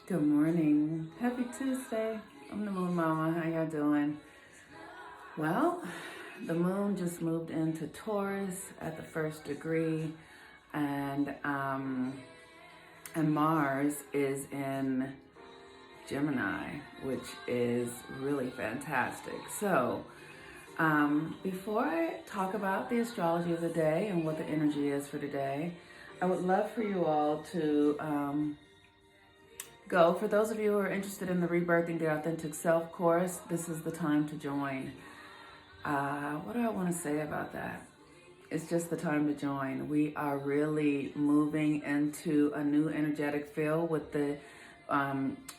Good morning. Happy Tuesday. I'm the Moon Mama. How y'all doing? Well, the moon just moved into Taurus at the first degree, and Mars is in Gemini, which is really fantastic. So, before I talk about the astrology of the day and what the energy is for today, I would love for you all to go. For those of you who are interested in the Rebirthing the Authentic Self course, this is the time to join. What do I want to say about that? It's just the time to join. We are really moving into a new energetic field with the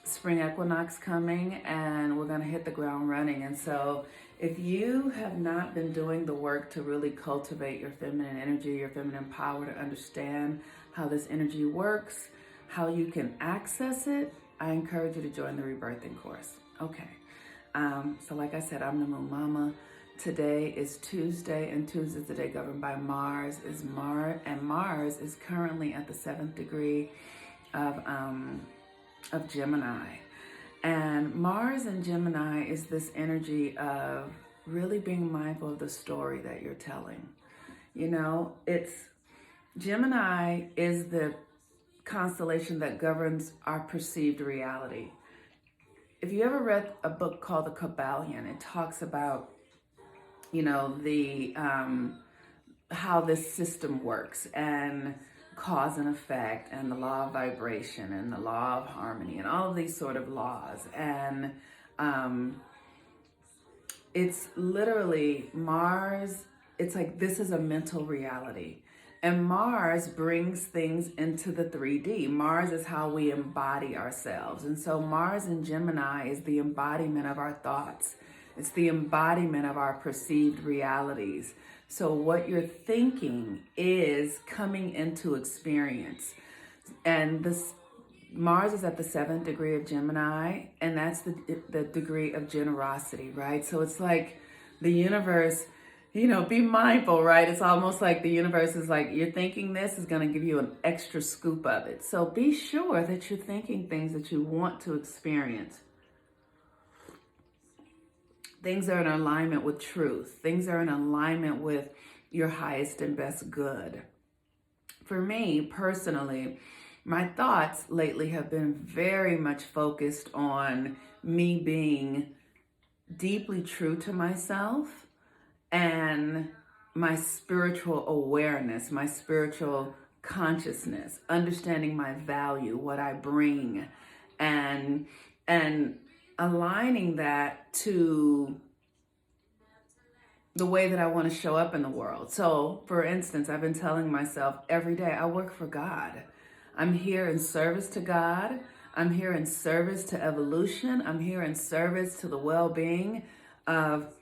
spring equinox coming, and we're going to hit the ground running. And so if you have not been doing the work to really cultivate your feminine energy, your feminine power, to understand how this energy works, how you can access it, I encourage you to join the Rebirthing course. Okay. So like I said, I'm the Moon Mama. Today is Tuesday, and Tuesday is the day governed by Mars. And Mars is currently at the 7th degree of Gemini. And Mars in Gemini is this energy of really being mindful of the story that you're telling. You know, Gemini is the constellation that governs our perceived reality. If you ever read a book called The Kabbalion, it talks about, the how this system works, and cause and effect, and the law of vibration, and the law of harmony, and all of these sort of laws. And it's literally Mars. It's like this is a mental reality. And Mars brings things into the 3D. Mars is how we embody ourselves. And so Mars in Gemini is the embodiment of our thoughts. It's the embodiment of our perceived realities. So what you're thinking is coming into experience. And Mars is at the 7th degree of Gemini, and that's the degree of generosity, right? So it's like the universe, be mindful, right? It's almost like the universe is like, you're thinking this is going to give you an extra scoop of it. So be sure that you're thinking things that you want to experience. Things are in alignment with truth. Things are in alignment with your highest and best good. For me, personally, my thoughts lately have been very much focused on me being deeply true to myself, and my spiritual awareness, my spiritual consciousness, understanding my value, what I bring, and aligning that to the way that I want to show up in the world. So, for instance, I've been telling myself every day, I work for God. I'm here in service to God. I'm here in service to evolution. I'm here in service to the well-being of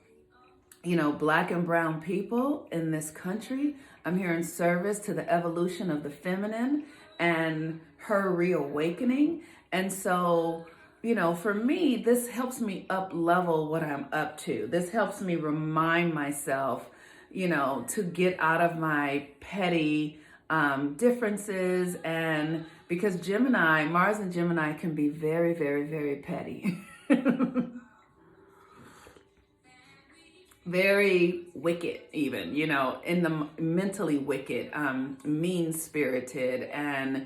Black and brown people in this country. I'm here in service to the evolution of the feminine and her reawakening. And so, for me, this helps me up level what I'm up to. This helps me remind myself, to get out of my petty differences. And because Mars and Gemini can be very, very, very petty. Very wicked, even, in the mentally wicked, mean-spirited, and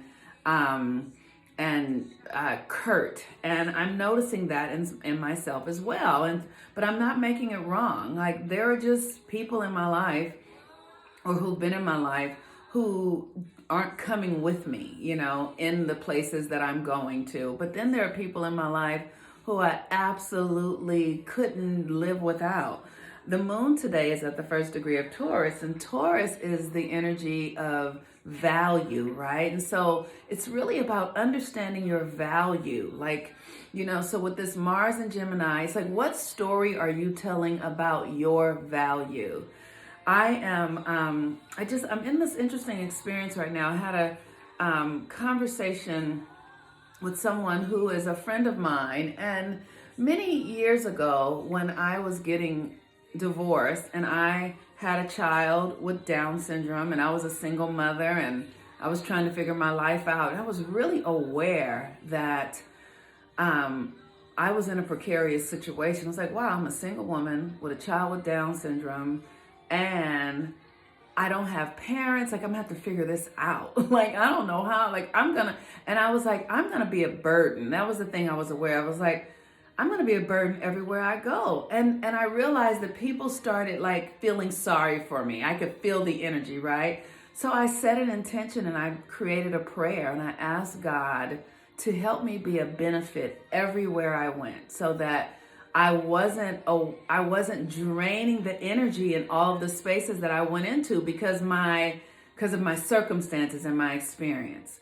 curt. And I'm noticing that in myself as well. But I'm not making it wrong. Like, there are just people in my life, or who've been in my life, who aren't coming with me, in the places that I'm going to. But then there are people in my life who I absolutely couldn't live without. The moon today is at the 1st degree of Taurus, and Taurus is the energy of value, right? And so it's really about understanding your value. Like, so with this Mars and Gemini, it's like, what story are you telling about your value? I'm in this interesting experience right now. I had a conversation with someone who is a friend of mine, and many years ago, when I was getting divorced and I had a child with Down syndrome, and I was a single mother, and I was trying to figure my life out, I was really aware that I was in a precarious situation. I was like, wow, I'm a single woman with a child with Down syndrome, and I don't have parents. Like, I'm gonna have to figure this out. Like, I don't know how. Like, and I was like, I'm gonna be a burden. That was the thing I was aware of. I was like, I'm gonna be a burden everywhere I go. And I realized that people started like feeling sorry for me. I could feel the energy, right? So I set an intention and I created a prayer and I asked God to help me be a benefit everywhere I went, so that I wasn't draining the energy in all of the spaces that I went into because of my circumstances and my experience.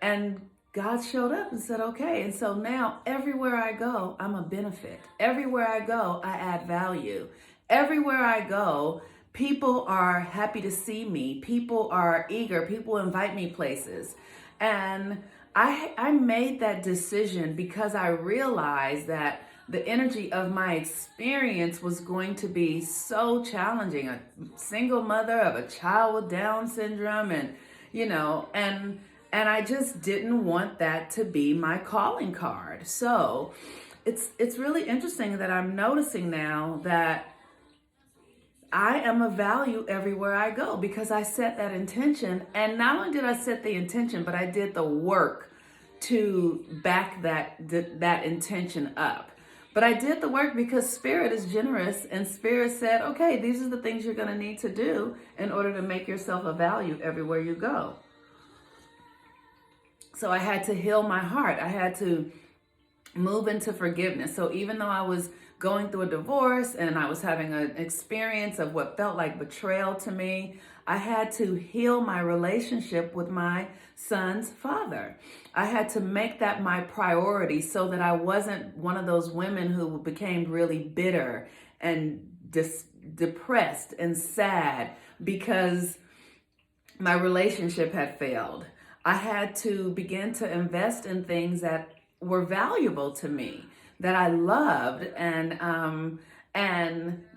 And God showed up and said, okay. And so now everywhere I go, I'm a benefit. Everywhere I go, I add value. Everywhere I go, people are happy to see me. People are eager. People invite me places. And I made that decision because I realized that the energy of my experience was going to be so challenging. A single mother of a child with Down syndrome, and I just didn't want that to be my calling card. So it's really interesting that I'm noticing now that I am of value everywhere I go because I set that intention. And not only did I set the intention, but I did the work to back that intention up. But I did the work because Spirit is generous, and Spirit said, okay, these are the things you're going to need to do in order to make yourself of value everywhere you go. So I had to heal my heart. I had to move into forgiveness. So even though I was going through a divorce and I was having an experience of what felt like betrayal to me, I had to heal my relationship with my son's father. I had to make that my priority so that I wasn't one of those women who became really bitter and depressed and sad because my relationship had failed. I had to begin to invest in things that were valuable to me, that I loved, and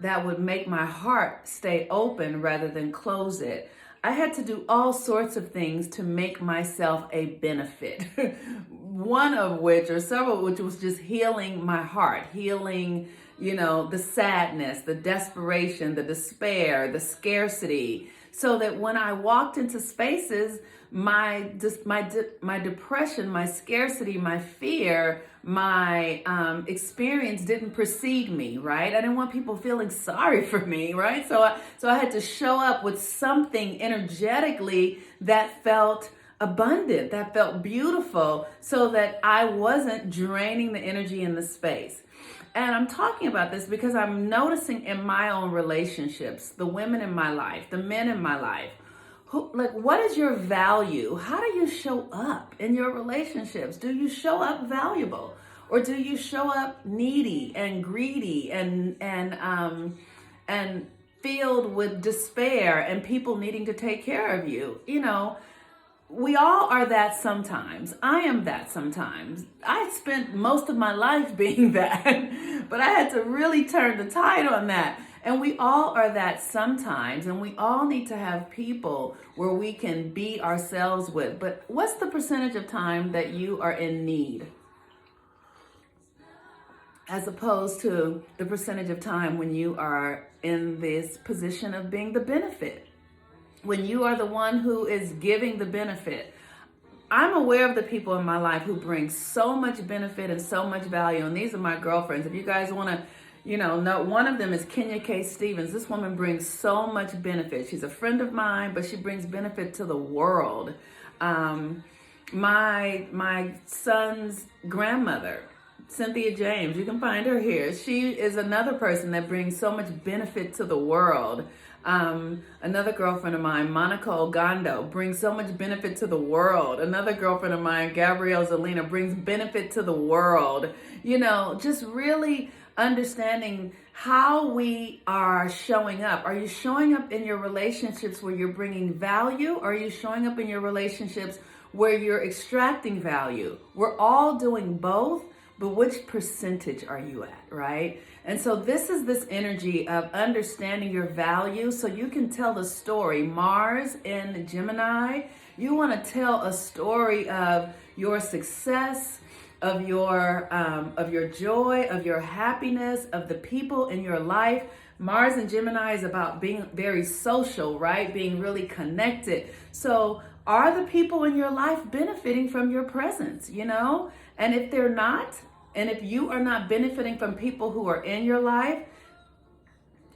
that would make my heart stay open rather than close it. I had to do all sorts of things to make myself a benefit. One of which, or several of which, was just healing my heart, healing, the sadness, the desperation, the despair, the scarcity, so that when I walked into spaces, my depression, my scarcity, my fear, my experience didn't precede me, right? I didn't want people feeling sorry for me, right? So I had to show up with something energetically that felt abundant, that felt beautiful, so that I wasn't draining the energy in the space. And I'm talking about this because I'm noticing in my own relationships, the women in my life, the men in my life, what is your value? How do you show up in your relationships? Do you show up valuable, or do you show up needy and greedy and filled with despair and people needing to take care of you? We all are that sometimes. I am that sometimes. I spent most of my life being that, but I had to really turn the tide on that. And we all are that sometimes, and we all need to have people where we can be ourselves with. But what's the percentage of time that you are in need, as opposed to the percentage of time when you are in this position of being the benefit, when you are the one who is giving the benefit? I'm aware of the people in my life who bring so much benefit and so much value, and these are my girlfriends. If you guys want to know, one of them is Kenya K. Stevens. This woman brings so much benefit. She's a friend of mine, but she brings benefit to the world. My son's grandmother, Cynthia James, you can find her here. She is another person that brings so much benefit to the world. Another girlfriend of mine, Monica Ogando, brings so much benefit to the world. Another girlfriend of mine, Gabrielle Zelina, brings benefit to the world. Just really understanding how we are showing up. Are you showing up in your relationships where you're bringing value? Or are you showing up in your relationships where you're extracting value? We're all doing both, but which percentage are you at, right? And so this is this energy of understanding your value so you can tell the story. Mars in Gemini, you want to tell a story of your success, of your joy, of your happiness, of the people in your life. Mars and Gemini is about being very social, right? Being really connected. So are the people in your life benefiting from your presence, you know? And if they're not, and if you are not benefiting from people who are in your life,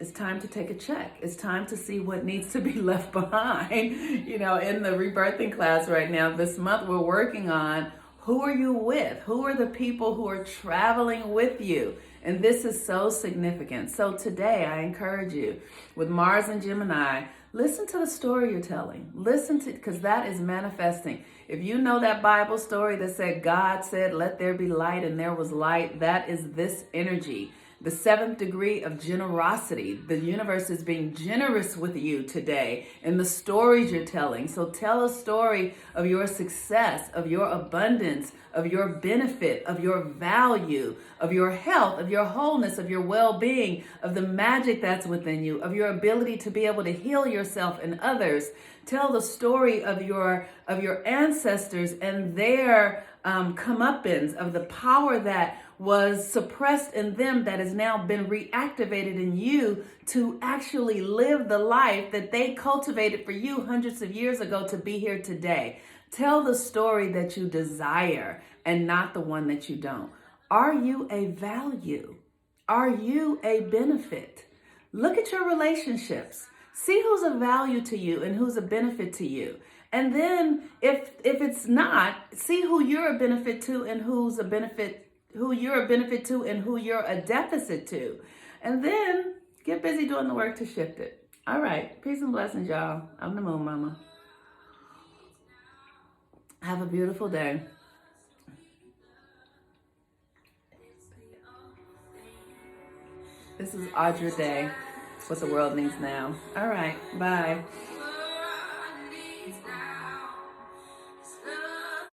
it's time to take a check. It's time to see what needs to be left behind. You know, in the rebirthing class right now, this month, we're working on who are you with? Who are the people who are traveling with you? And this is so significant. So today, I encourage you, with Mars and Gemini, listen to the story you're telling. Listen to, because that is manifesting. If you know that Bible story that said, God said, let there be light, and there was light, that is this energy. The 7th degree of generosity. The universe is being generous with you today in the stories you're telling. So tell a story of your success, of your abundance, of your benefit, of your value, of your health, of your wholeness, of your well-being, of the magic that's within you, of your ability to be able to heal yourself and others. Tell the story of your ancestors and their comeuppance, of the power that was suppressed in them that has now been reactivated in you to actually live the life that they cultivated for you hundreds of years ago to be here today. Tell the story that you desire and not the one that you don't. Are you a value? Are you a benefit? Look at your relationships. See who's a value to you and who's a benefit to you. And then if it's not, see who you're a benefit to and who's a benefit, who you're a benefit to and who you're a deficit to. And then get busy doing the work to shift it. All right. Peace and blessings, y'all. I'm the Moon Mama. Have a beautiful day. This is Audra Day. What the world needs now. All right. Bye.